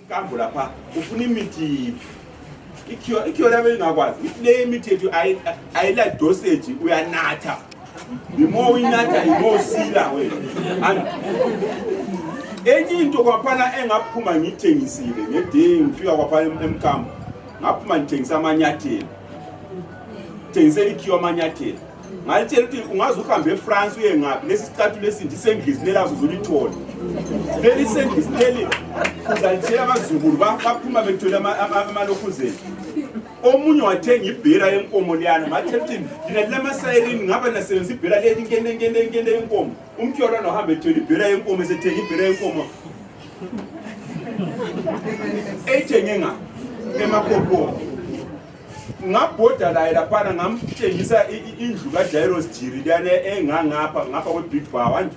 kambo lapha ufuna imithi ikhiwa labe ingakwazi le imithi yethu ayila dosage uyanatha the more uyinatha the more sila wena enye into kwaphana engaphuma ngithengisile ngeday ngifika kwaphana emkambo ngaphuma ngithengisa amanyathelo thengisela ikhiwa amanyathelo ngalitshela ukuthi ungaze uhambe eFrance uye ngaphi lesi sicathu lesindi sengisi nelazo uzulithola leli sengisi leli uzalitshela abazukulu baphuma bethola amalokhuzeni omunye wathenga ibhera yenkomo liyana ngathela ukuthi mina lamasayirini ngaba nasebenzisa ibhera leli ngende yenkomo umkhiwa nohamba ethola ibhera yenkomo esethenga ibhera yenkomo ethenge nga emakhopo ngabhoda la lapha ngamtshengisa indlu kaJairos Jiri liyana engangapha ngapha kweBig Bar wanje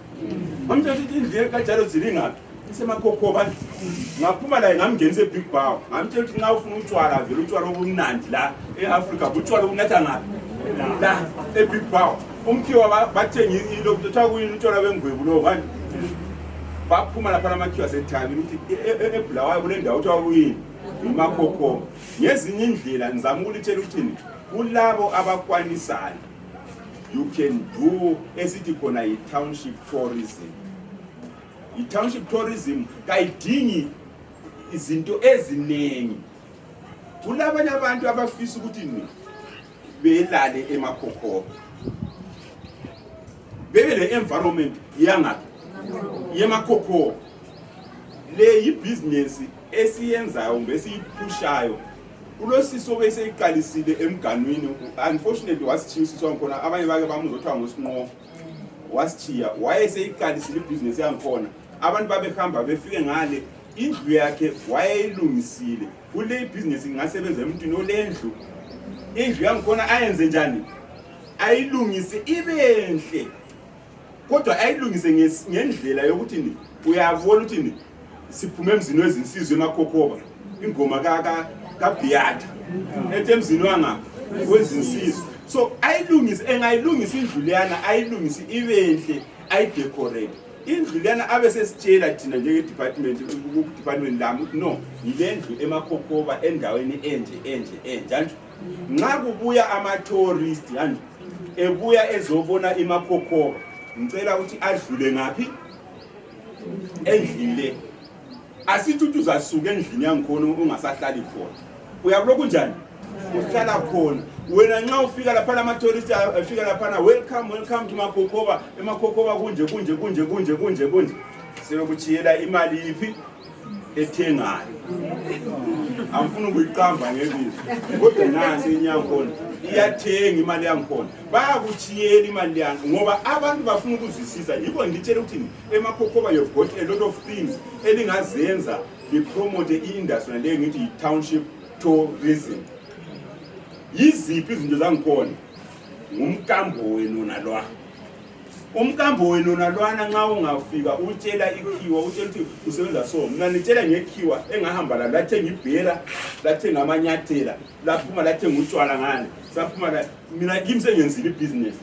ngamtshela ukuthi indlu kaJairos Jiri ngapha isemakhokho bantu ngaphuma la ngamngenisa eBig Bar ngamtshela ukuthi nxa ufuna utshwala vele utshwala obumnandi la eAfrica utshwala obunatha ngapha la eBig Bar umkhiwa bathenga ilokuthatha kuyini utshwala bengwebu lo bantu baphuma lapha namakhiwa sethabi ukuthi eBulawayo kule ndawo utshwala kuyini imakhokho ngezinye indlela nizama ukulitshela ukuthi kulabo abakwanisayo you can do esithi khona i-township tourism. I-township tourism kayidingi izinto eziningi. Kulabanye abantu abafisa ukuthi belale emakhokho bebe le environment yangaphi yemakhokho le yi-business esiyenzayo ngesiyipushayo kulosiso bese iqalisile emganwini unfortunately wasichiswa ngkhona abanye bake bamuzothiwa ngosinqo wasichiya wayeseyiqalisile ibusiness yankhona abantu babehamba befike ngale indlu yakhe wayeyilungisile kule business ingasebenza emntwini olendlu indlu yankhona ayenze njani ayilungise ibenhle kodwa ayilungise ngendlela yokuthi uyabona ukuthi siphume emzini wezinsizwe emakhokhoba ingoma kaBiyata etemzini wanga wezinsizwe so ayilungise engayilungisa indlu leyana ayilungise ibenhle ayidecorate indlu leyana abe sesitshela thina njenge department lami no yilendlu emakhokhoba endaweni enje nxa kubuya ama tourist yanje ebuya ezobona emakhokhoba ngicela ukuthi adlule ngaphi endlile asithi uzasuka endlini yangikhona ungasahlali khona uyabuloko njani uhlala khona wena nxa ufika lapha ama tourist afika lapha welcome to makhokhoba emakhokhoba kunje sebekuchiyela imali iphi ethengayo amfuna ukuyiqamba ngebizo kodwa nansi inyankhona iyathenga imali yangikhona bayakuchiyela imali yangu ngoba abantu bafuna ukuzwisisa yiko ngitshela ukuthi emakhokhoba you've got a lot of things elingazenza lipromote i-industry le ngithi township tourism yiziphi izinto zangikhona ngumkambo wenu nalwa umkambo wenu nalwana nxa ungafika utshela ikhiwa utshela ukuthi usebenza so mina nitshela ngekhiwa engahamba la lathenga ibhera lathenga amanyathela laphuma lathenga utshwala ngane saphuma la mina kimse ngenzile ibusiness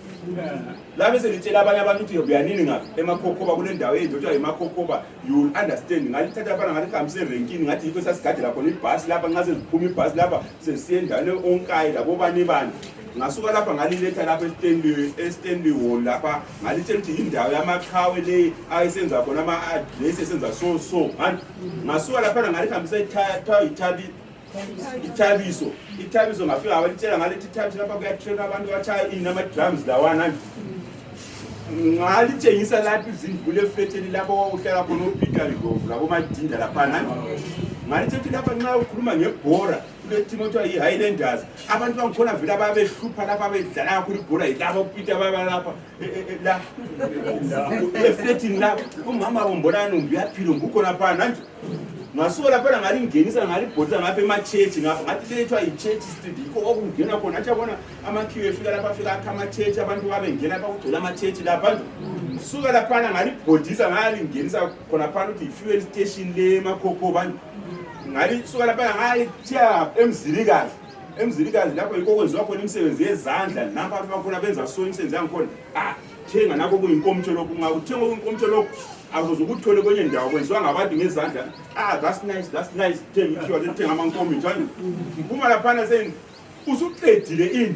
la bese nitshela abanye abantu ukuthi uyanini ngaphi emakhokhoba kule ndawo eyodwa emakhokhoba you will understand ngalithatha abana ngalihambise erenkini ngathi yikho sasigadela khona ibhasi lapha nxa seziphuma ibhasi lapha sesiye endaweni onkayi labo bani ngasuka lapha ngaliletha lapha eStanley Hall lapha ngalitshela ukuthi indawo yamaqhawe le ayisenza khona ama address esenza so ngasuka lapha ngalihambisa ithabiso ngafika abalitshela ngalethi ithabiso lapha kuyatrain abantu batshaya inama drums lawana ngalitshengisa lapha izindlu le fleteli lapho uhlala khona uPeter Rigovu labo madinda lapha ngalitshela lapha nxa ukhuluma ngebhora Timothy yi-Highlanders abantu bangikhona vele ababehlupha lapha bedlala kakhulu ibhora yilapha uPeter baba lapha la efletini lapha umama bombonana uyaphila ngukhona phana nje ngasuka lapha ngalingenisa ngalibhodla ngapha emachechi ngapha ngathi lethwa ichurch street yikho okungena khona athi yabona amakhiwe efika lapha afika akha amachechi abantu babengena lapha kugcwele amachechi lapha suka lapha ngalibhodisa ngalingenisa khona phana ukuthi i-fuel station le emakhokhoba ngali suka lapha ngayithiya emzilikazi lapho yikho kwenziwa khona imisebenzi yezandla napha abantu bakhona benza so imisebenzi yangikhona thenga nakho kuyinkomtsho lokhu ngakuthenga kuyinkomtsho lokhu awuzokuthole kwenye ndawo kwenziwa ngabantu ngezandla that's nice thenga amankomo njalo uma laphana seni usuqedile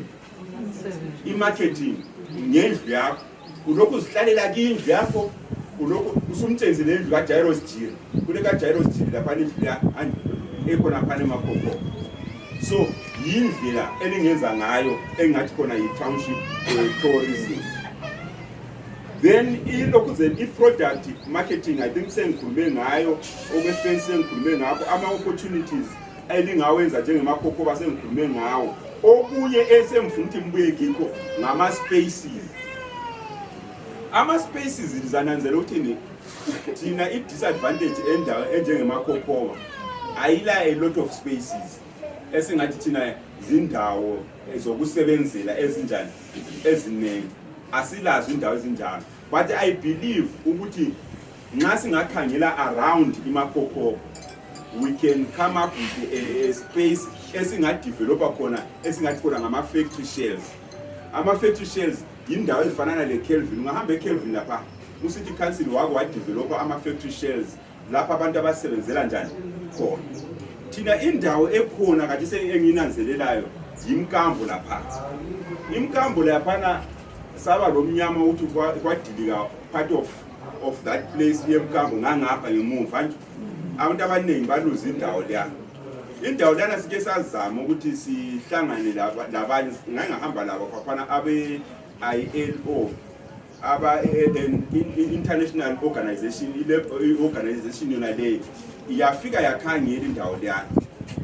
i-marketing ngendlu yakho ulokhu uzihlalela kindlu yakho ulokhu usumtshenzile indlu kaJairos Jiri kule kaJairos Jiri laphana indlu ekhona phana eMakhokho so yindlela elingenza ngayo engathi khona yi-township tourism. Then i-product marketing I think sengikhulume ngayo okwefence sengikhulume ngakho ama-opportunities elingawenza njengemakhokho basengikhulume ngawo okunye esengifuna ukuthi ngibuye kikho ngama-spaces. Ama-spaces lizananzela ukuthi thina i-disadvantage endawo enjengemakhokho ayila a lot of spaces esingathi thina zindawo zokusebenzela ezinjani eziningi asilazo indawo ezinjalo but I believe ukuthi nxa singakhangela around iMakhokho we can come up with a space esingadevelopa khona esingathi khona ngama-factory shells. Ama-factory shells yindawo ezifanana le-Kelvin ungahamba e-Kelvin lapha usithi council wako wadevelopa ama-factory shells lapha abantu abasebenzela njani khona. Thina indawo ekhona kade enginanzelelayo yimkambo lapha. Imkambo laphana saba lo mnyama ukuthi kwadilika part of that place yemkambo ngangapha ngemuva nje abantu abaningi baluza indawo leya. Indawo lana sike sazama ukuthi sihlangane labanye ngangahamba labo kwaphana abe ILO aba international organization yona le iyafika yakhangela indawo leya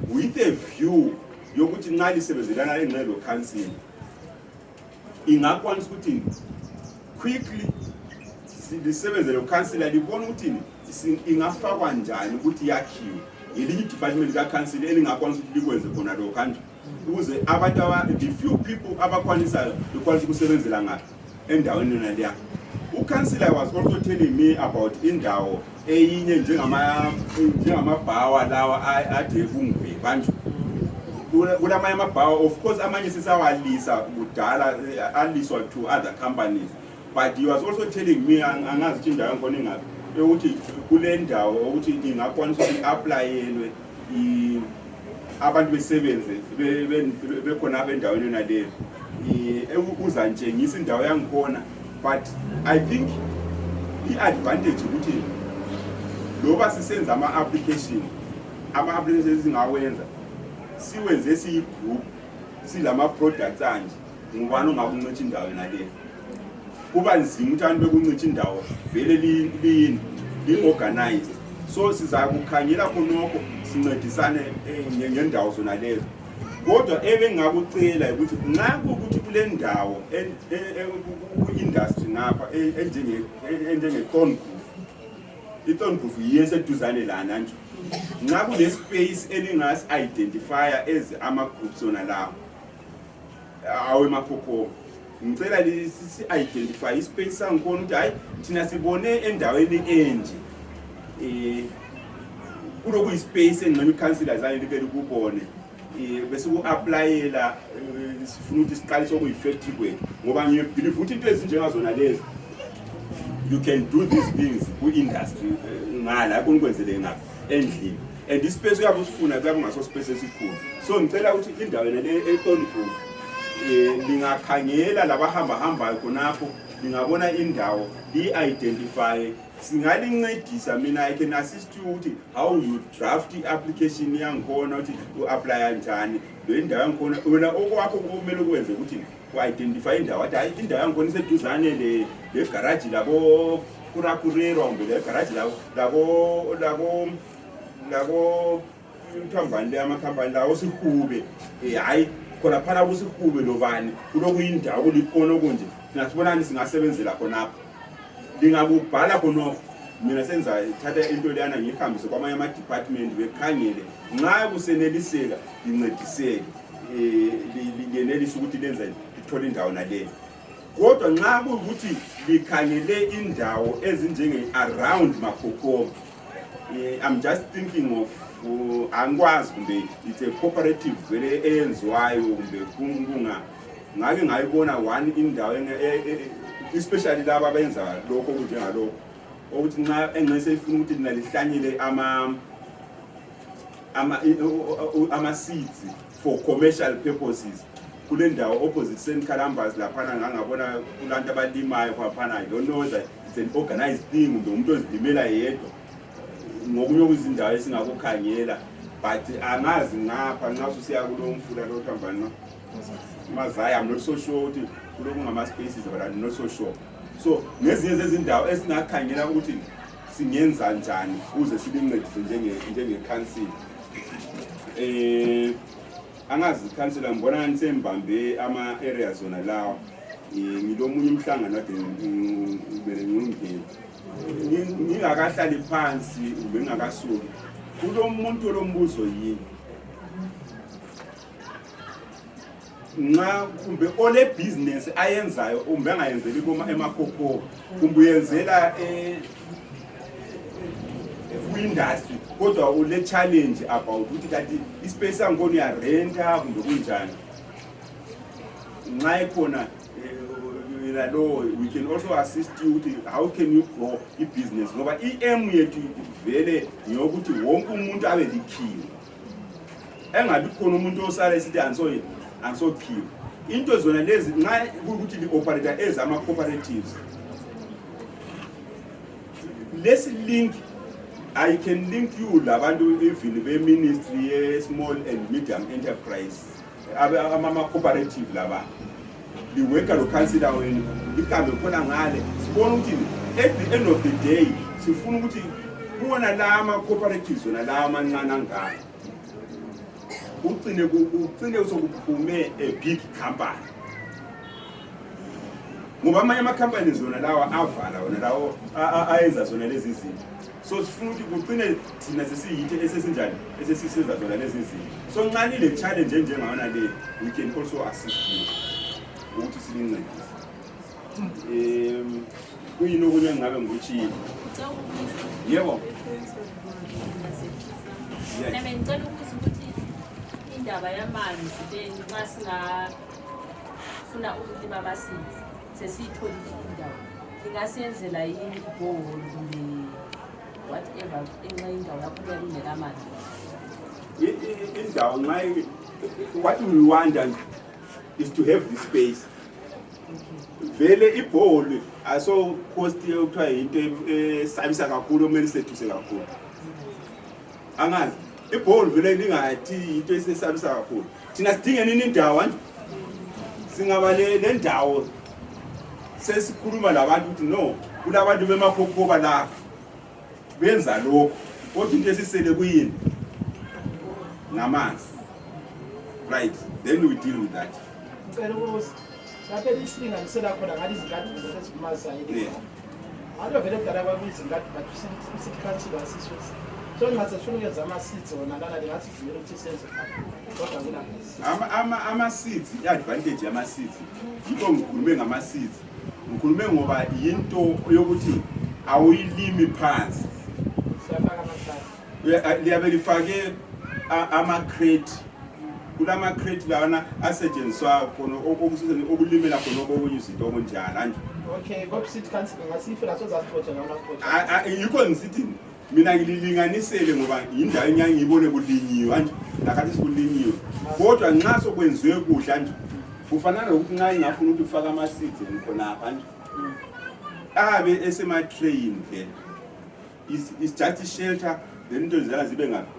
with a view yokuthi nxa lisebenzelana engcelo council ingakwanisa ukuthi quickly lisebenze lo council libona ukuthi ingafakwa njani ukuthi yakhiwe elinye department ka council elingakwanisa ukuthi likwenze khona lo country ukuze abantu the few people abakwanisayo bekwanisa ukusebenzela ngapha endaweni yona leya. Councillor was also telling me about indawo eyinye njengamabhawa lawa ade kungwe bantu kulamanye amabhawa of course amanye sisawalisa kudala aliswa to other companies but he was also telling me angazi ukuthi indawo yakhona ingaphi ukuthi kule ndawo ukuthi ingakwanisa ukuthi applyelwe abantu besebenze bekhona abendaweni yona leyo uzantshengisa indawo yangikhona. But I think the advantage ukuthi loba sisenza ama-applications ezingawenza siwenze siyi-group silama-products anje ngubani ongakuncintsha indawo yona leyo kuba nzima ukuthi abantu bekuncintsha indawo vele li-organized so sizakukhangela khonokho sincedisane ngendawo zona lezo. Kodwa ebengakucela ukuthi nxa kuthi kule ndawo ku-industry ngapha enjenge-Thorngrove i-Thorngrove yiyeseduzane lana nje nxa kule space elingasi-identifier as ama-groups ona lawo awemakhokho ngicela si-identify ispace sangikhona ukuthi hayi thina sibone endaweni enje kuloku ispace engcono i-councillor zane like likubone bese ku-applyela sifuna ukuthi siqalise okuyi-effective kwethu ngoba ngiyebhilive ukuthi into ezinjengazona lezi you can do these things ku-industry ngala kunikwenzele ngapha endlini and ispace uyabe usifuna kuyabe ungaso space esikhulu so ngicela ukuthi indawo yena le eThorngrove lingakhangela labahambahambayo khonapho lingabona indawo li-identify singalincedisa mina I can assist you ukuthi how you draft i-application yangikhona ukuthi u-applya njani le ndawo yangikhona wena okwakho kumele ukwenze ukuthi u-identify indawo athi hayi indawo yangikhona iseduzane le garage labo kurakurerwa kumbe le garage labo inkampani le amakhampani lawo Sihube hayi khona phana kuSihube lobani kulokuyindawo kulikhona okunje singasibonani singasebenzela khonapho lingakubhala khonokho mina senza thatha into leyana ngihambise kwamanye ama-department bekhangele nxa kuseneliseka lincediseke lingenelise ukuthi lenza lithole indawo naleyo. Kodwa nxa kuyukuthi likhangele indawo ezinjenge-around Makhokho I'm just thinking of angikwazi kumbe it's a cooperative vele eyenziwayo kumbe ngake ngayibona one indawo especially laba abenza lokho kunjengalokho ukuthi nxa engesefuna ukuthi mina lihlanyele ama seeds for commercial purposes kule ndawo opposite St Columbus laphana ngangabona kulantu abalimayo kwaphana. I don't know that it's an organized thing kumbe umuntu ozilimela yedwa ngokunye kwizindawo esingakukhangela, but angazi ngapha nxa usiya kulo mfula lo thambana Mazaya. I'm not so sure ukuthi kulo kungama spaces, but I'm not so sure. So ngezinye zezindawo esingakhangela ukuthi singenza njani ukuze silincedise njenge council. Angazi council ngibona ngisembambe ama areas zona lawo. Ngilomunye umhlangano kade ngibele ngingene. Ngingakahlali phansi ube ngakasuki. Kulo muntu lombuzo yini? Nxa kumbe ole business ayenzayo umbe angayenzeli emakhokho kumbe uyenzela industry kodwa ule challenge about ukuthi kanti ispace angone ya renta kumbe kunjani. Nxa ikhona we can also assist you ukuthi how can you grow business ngoba iaim yethu vele ngiyokuthi wonke umuntu abe likhili, engabi khona umuntu osala esithi anso khili. Into zona lezi nxa ukuthi li-operator as ama-cooperatives, let's link. I can link you labantu even be-ministry small and medium enterprise ama-cooperative laba liweka lo-councilor wenu likambe khona ngale sibona ukuthi at the end of the day sifuna ukuthi kuwona la ama-cooperatives wona la amancane angaka ugcine usokuphume a big company ngoba amanye ama-companies zona lawa avala wona lawo ayenza zona lezi zinto. So sifuna ukuthi kugcine thina sesiyinto esesinjani esesisenza zona lezi zinto. So nxa nile challenge njengayona le, we can also assist you ukuthi silincedise. Kuyini okunye ngabe ngikuthi yebo ngicela ukuthi indaba yamanzi nxa singafuna ukulima amasidi sesiyitholile indawo ingasenzela yini borehole kumbe whatever enxa indawo yakho kuyalungela amanzi indawo nxa what we want is to have this space. Vele ibhole aso cost yokuthiwa yinto esabisa kakhulu omele sethuse kakhulu. Angazi ibhole vele lingathi into esesabisa kakhulu. Thina sidinge nini indawo nje singaba le ndawo sesikhuluma labantu ukuthi no kulabantu bemakhokhoba la benza lokho kodwa into esisele kuyini namanzi. Right, then we deal with that. Lapha isilinganisela khona ngale izingadi zesikumazayi. Alo vele kudala kwabizingadi but city council asiswesi. So ngathi sifuna ukwenza ama seeds wona lana lingathi vele ukuthi senze kodwa kuna ama seeds iadvantage yama seeds yiko ngikhulume ngama seeds. Ngikhulume ngoba yinto yokuthi awuyilimi phansi. Siyafaka amahlala. Liyabe lifake ama crate. Kulama crate lawana asetshenziswa khona okulimela khona okunye izinto okunjalo nje. Okay, go city council ngasifela sozasiphotha ngama project. Yikho ngisithi mina ngililinganisele ngoba indawo enyange ngibone kulinyiwe nje lakathi sikulinyiwe. Kodwa nxa sokwenziwe kuhla nje kufanele ukuthi nxa ingafuna ukuthi ufake ama seeds khona apha nje. Abe esema train vele. Is just a shelter then into zala zibe ngapi?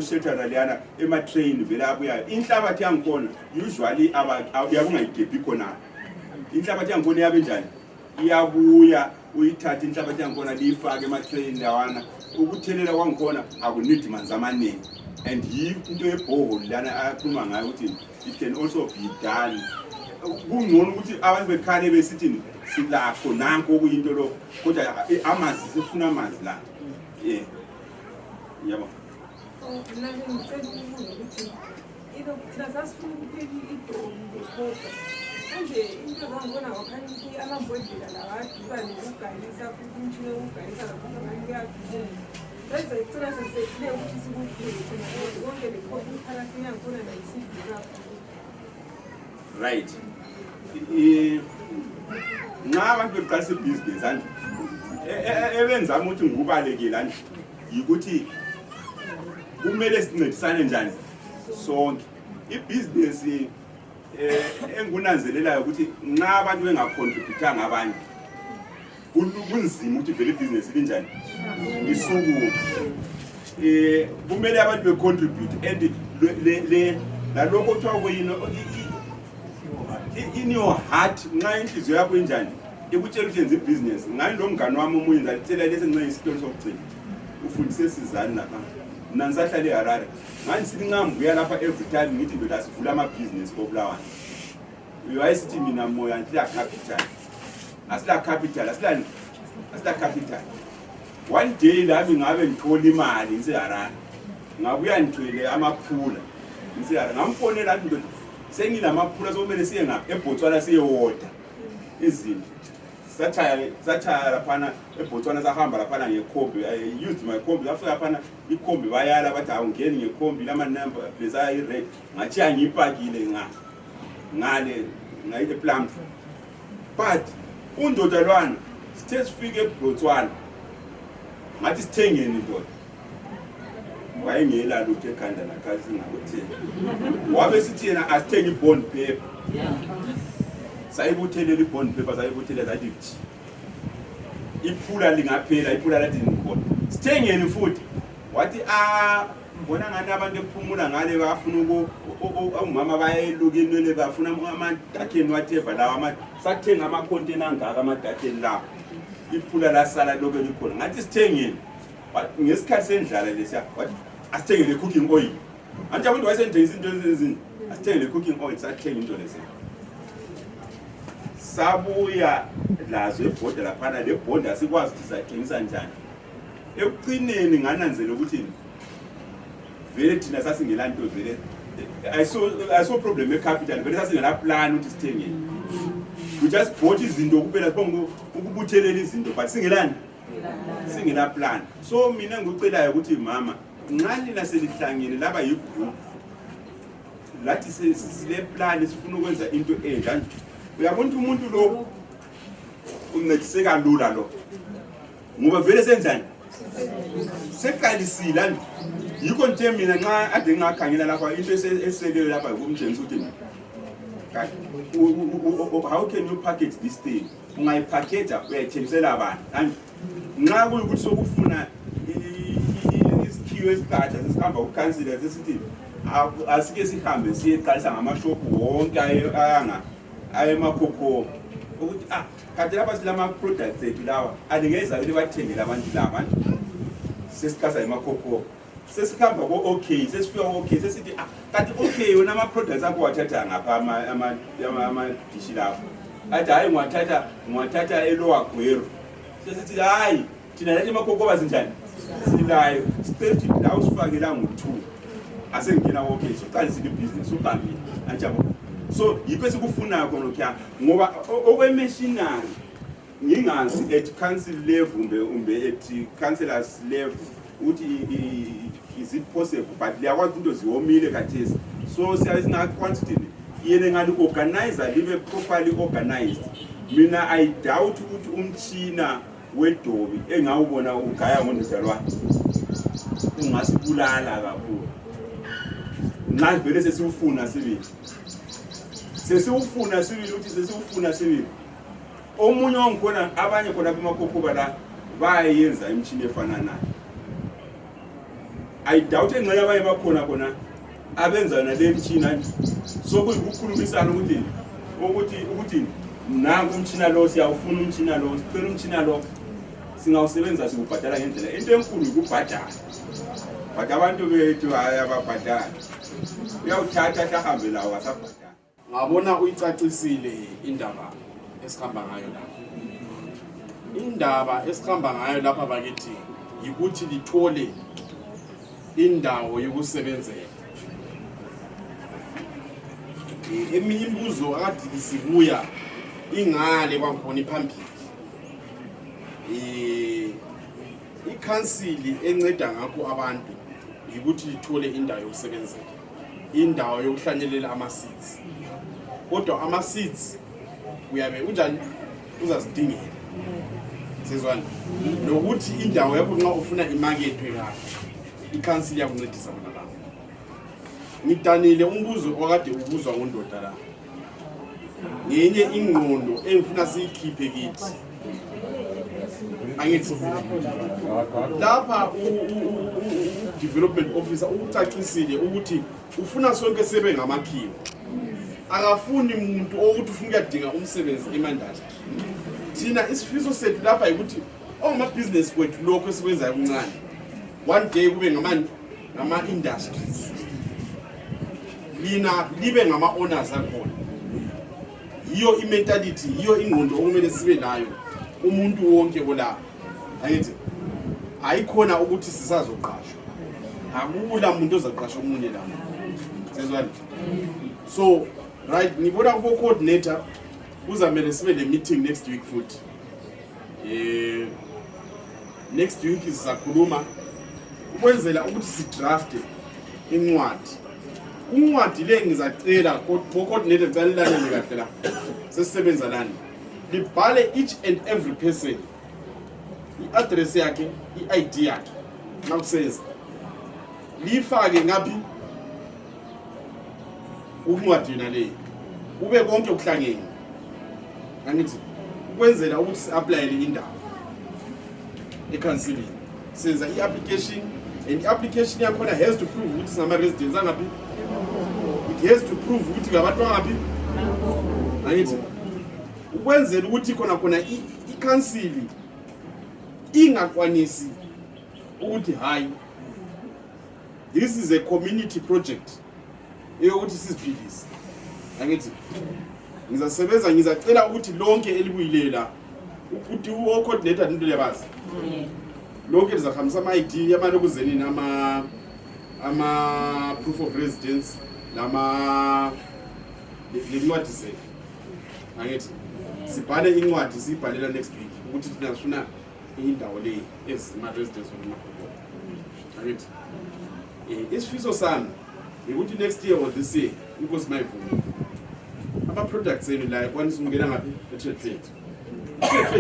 Shelter liyana ema-train vele abuyayo. Inhlabathi yangikhona usually yabungayigebhi khona. Inhlabathi yangikhona iyabe njani? Iyabuya uyithatha inhlabathi yangikhona liyifake ema-train lawana. Ukuthelela kwangikhona akunidi manzi amaningi. And into yebhole lana akhuluma ngayo ukuthi it can also be done. Kungcono ukuthi abantu bekhale besithi silakho nanko okuyinto lo kodwa amanzi sifuna amanzi la. Yeah. Yabo. Right. Nxa abantu beqalisa business ebenzama ukuthi ngubaleke lana yikuthi kumele sincedisane njani sonke ibusiness engunanzelelayo ukuthi nxa abantu bengacontributanga abanye kunzima ukuthi vele business linjani isuku kumele abantu becontribute and le nalokho kuthiwa kuyini in your heart nxa inhliziyo yakho injani ikutshela ukuthi yenza ibusiness ngani lo mngane wami omunye ngalitshela lesi nxa isipelo sokugcina ufundise sizani lapha mina ngisahlala eHarare ngani sithi nxa ngibuya lapha every time ngithi ndoda sivula ama-business koBulawayo uyayisithi mina moya ngila capital asila capital asila capital one day lami ngabe ngithola imali ngiseHarare ngabuya ngithwele amaphula ngiseHarare ngamfonela athi ndoda sengilamaphula sokumele siye ngapha eBotswana siyewoda izinto sathaya laphana eBotswana sahamba laphana ngekhombi I used my khombi afika laphana ikhombi bayala bathi awungeni ngekhombi lama number place ayi-red ngathi angiyipakile ngale ngayi-plum but undoda lwana sithe sifike eBotswana ngathi sithengeni ndoda wayengela lutho ekhanda nakhazi singakutheni wabe sithi yena asithenge i-bond paper sayibuthelela i-bond paper sayibuthelela zathi iphula lingaphela iphula lathi ngikhona sithengeni futhi wathi mbona ngani abantu ephumula ngale bafuna umama bayeluka inwele bafuna amadakheni watheva lawa sathenga ama-container angaka amadakheni lawo iphula lasala lobe likhona ngathi sithengeni ngesikhathi sendlala lesiya wathi asithenge le cooking oil anti abantu wayesendengisa into ezinye asithenge le cooking oil sathenga into lesiya sabuya lazo ebhoda laphana le bond asikwazi ukuthi sathengisa njani ekucineni ngananzela ukuthi vele thina sasingela nto vele I saw problem ecapital vele sasingela plan ukuthi sithengeni we just bought izinto kuphela sibonga ukubuthelela izinto but singela plan so mina ngicelayo ukuthi mama nxa nina selihlangene laba yigroup lathi sile plan sifuna ukwenza into enja uyabona umuntu lo uncediseka lula lo ngoba vele senzani seqalisile yikho nje mina nxa ade ngakhangela lapha into eseleyo lapha kumtshengisa ukuthi how can you package this thing ungayipackage uyayithengisela abantu nxa kuyikuthi sokufuna isikhiwo esikahle sesihamba ukukhansela sesithi asike sihambe siyeqalisa ngamashophu wonke ayemakhokho ukuthi kanti lapha silama-products ethu lawa alingeza ukuthi bathengele abantu laba sesiqasa emakhokho sesihamba ko-okay sesifika ko-okay sesithi kanti okay yona ama-products akho wathatha ngapha amadishi lawo athi hayi ngiwathatha elowa gwero sesithi hayi thina lathi emakhokho zinjani silayo state la usifakela ngo-2 asengena okay soqalisile ibhizinisi uqambile anjabo so yikho sikufunayo khona lokho ngoba okwemissionary ngingazi at council level umbe at councillors level ukuthi is it possible but liyakwazi into ziwomile kathesi so siyakwazi yena ngali organizer libe properly organized mina I doubt ukuthi umtshina wedobi engawubona ugaya ngondizalwane ungasibulala kakhulu nxa vele sesiwufuna sibili ukuthi sesiwufuna sibili omunye ongikhona abanye khona kumakhokhuba la bayenza imtshini efana nayo I doubt engxenye abanye bakhona khona abenza nale mtshina sokuyikukhulumisana ukuthi nangu umtshina lo siyawufuna umtshina lo sicela umtshina lo singawusebenza sikubhadala ngendlela into enkulu ukubhadala but abantu bethu ayababhadala uyawuthatha ahambe lawo asabhadala ngabona uyicacisile indaba esikhamba ngayo lapha indaba esikhamba ngayo lapha bakithi yikuthi lithole indawo yokusebenzela eminye imibuzo akade sibuya ingale kwakhona iphambili ikhansili enceda ngakho abantu yikuthi lithole indawo yokusebenzela indawo yokuhlanyelela ama-seeds kodwa ama-seeds uyabe unjani uzazidingela Sezwana nokuthi indawo yakho nxa ufuna imarket kahle i-council yakuncedisa bona la ngidanile umbuzo okade ubuzwa ngondoda la ngenye ingqondo engifuna siyikhiphe kithi angithi lapha development officer ucacisile ukuthi ufuna sonke sebe ngamakhiwo akafuni umuntu ukuthi ufuna ukuyadinga umsebenzi emandala thina isifiso sethu lapha ukuthi ongama-business kwethu lokho esikwenzayo kuncane one day kube ngama-industries lina libe ngama-owners akhona yiyo i-mentality yiyo ingqondo okumele sibe nayo umuntu wonke olapha angithi ayikhona ukuthi sisazoqashwa akula muntu ozaqashwa omunye lapha sezwana so right ngibona kubo coordinator kuzamele sibe le meeting next week futhi next week sizakhuluma ukwenzela ukuthi sidrafte incwadi le ngizacela bo coordinator balilane kahle la sesisebenza lana libhale each and every person i-address yakhe i-ID yakhe nakusenza lifake ngaphi ukuncwadi yona leyo ube konke kuhlangene angithi ukwenzela ukuthi si-applyele indawo e-counseling senza i-application and i-application yakhona has to prove ukuthi sinama-residents angaphi it has to prove ukuthi ngabantu angaphi angithi ukwenzela ukuthi khona i-council ingakwanisi ukuthi hayi this is a community project eyokuthi siziphilise angithi ngizasebenza ngizacela ukuthi lonke elibuyilela ukuthi ucoordinator into lebazi lonke lizahambisa ama-ID yamalokuzeni ama proof of residence lencwadi zethu angithi sibhale incwadi siyibhalela next week ukuthi thina sifuna indawo le ezima-residence okumakhulu angithi isifiso sami ukuthi next year or this year inkosi mayivuma ama-products enu la kwanisa ukungena ngaphi e-trade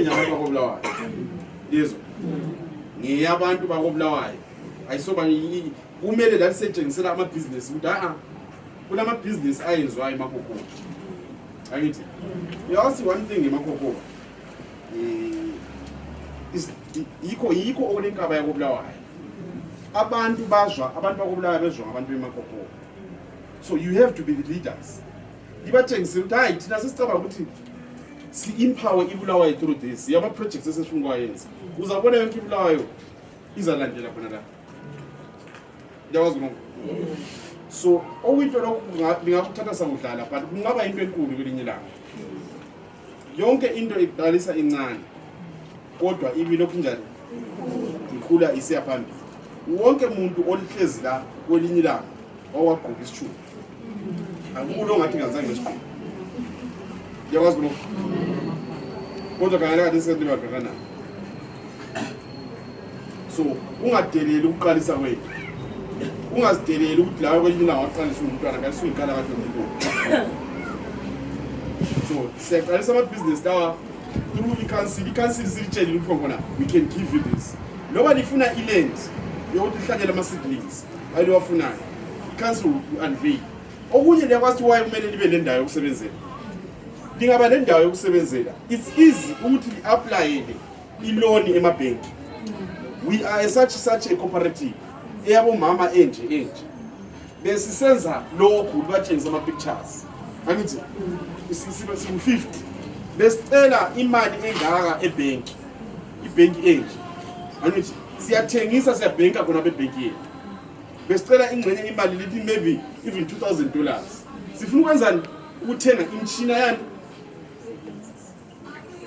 yabantu bakobulawayo yezo ngiyabantu bakobulawayo ayisoba kumele la setshengisela amabhizinesi ukuthi kunamabhizinesi ayenziwayo emakhokhova angithi uyawasi one thing emakhokhova yikho okunenkaba yakobulawayo abantu bakobulawayo bezwa ngabantu bemakhokhova so you have to be the leaders libatshengise ukuthi hayi thina sesicaba ukuthi si-empower ibulawayo through this yama-projects esesifuna ukwayenza uzabona yonke ibulawayo izalandela khona la ndiyakwazi noko so okuyinto lokhu ngingakuthatha sakudlala but kungaba into enkulu kwelinye ilanga yonke into iqalisa incane kodwa ibilokhu njani ikhula isiya phambili wonke muntu olihlezi la kwelinye ilanga owagqoka isithuba akulo ngathi ngazange ngisho ndiyakwazi noko kodwa kangela kade sisenze babhekana so ungadeleli ukuqalisa kwethu ungazideleli ukuthi lawe kwelinye ilanga waqalisa umntwana kanti suyiqala kade umuntu so siyaqalisa amabhizinesi lawa through i-council silitshelile ukuthi khona we can give you this loba nifuna iland yokuthi lihlanyele ama-seedlings aliwafunayo i-council unveil okunye liyakwazi waye kumele libe lendawo yokusebenzela lingaba lendawo yokusebenzela it's easy ukuthi li-aplayele iloni emabhenki we are such a cooperative eyabomama enje besisenza lokhu libatshengisa ama-pictures angithi siku-50 besicela imali engaka ebhenki ibhenki enje angithi siyathengisa siyabhenka khona bebhenki yethu besicela ingxenye imali lithi maybe even $2,000 sifuna ukwenzani ukuthenga imishina yani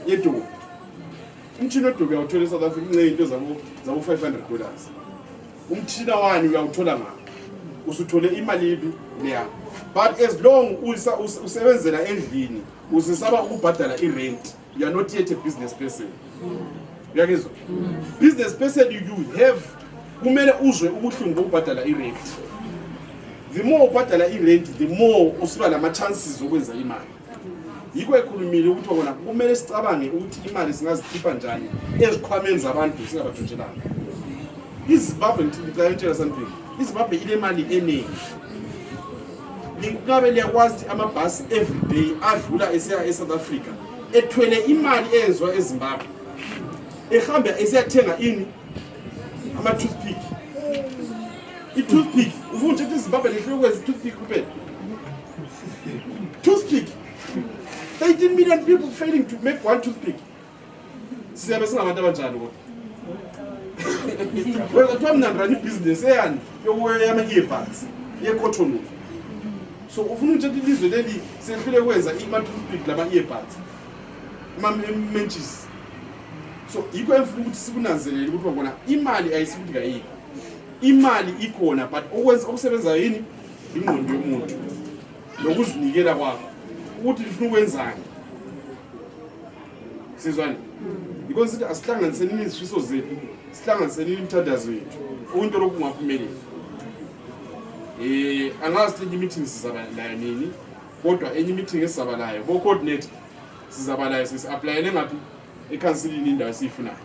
yedobo umtshina wedobo uyawuthola eSouth Africa incenge into zabo $500 umtshina wani uyawuthola ngapha usuthole imali ibi leya but as long usebenzela endlini usesaba ukubhadala i-rent you are not yet a business person uyakuzwa business person you have kumele uzwe ubuhlungu bokubhadala i-rent the more ubhadala i-rent the more usiba lama-chances okwenza imali yikho ekhulumile ukuthi wona kumele sicabange ukuthi imali singazikhipha njani ezikhwameni zabantu singabatshotshelanga. iZimbabwe ngitshela something, iZimbabwe inemali eningi. Ngabe liyakwazi ukuthi amabhasi everyday adlula esiya eSouth Africa ethwele imali eyenziwa eZimbabwe ehamba esiyathenga ini ama-toothpick. I-toothpick ufuna ukuthi iZimbabwe lehlule kwezi toothpick kuphela. Toothpick 13 million people failing to make one toothpick. Siyabe singabantu abanjani kodwa? Well, kuthiwa mina ndirani ibhizinesi eyani yama-earbuds ye-cotton. So ufuna ukuthi ilizwe leli sehlule kwenza ama-toothpick lama-earbuds ama-menches. So yikho engifuna ukuthi sikunanzelele ukuthi wabona imali ayisikuthi kayikho. Imali ikhona but okusebenzayo yini ingqondo yomuntu nokuzinikela kwakho ukuthi ufuna ukwenzani. Sizwani? Because sithi asihlanganiseni izifiso zethu, sihlanganiseni imithandazo yethu. Umuntu lokungaphumeleli. Angazi ukuthi meeting sizaba nayo nini, kodwa enye meeting esizaba nayo bo coordinate sizaba nayo sisi applyele ngaphi ekansilini indawo esiyifunayo.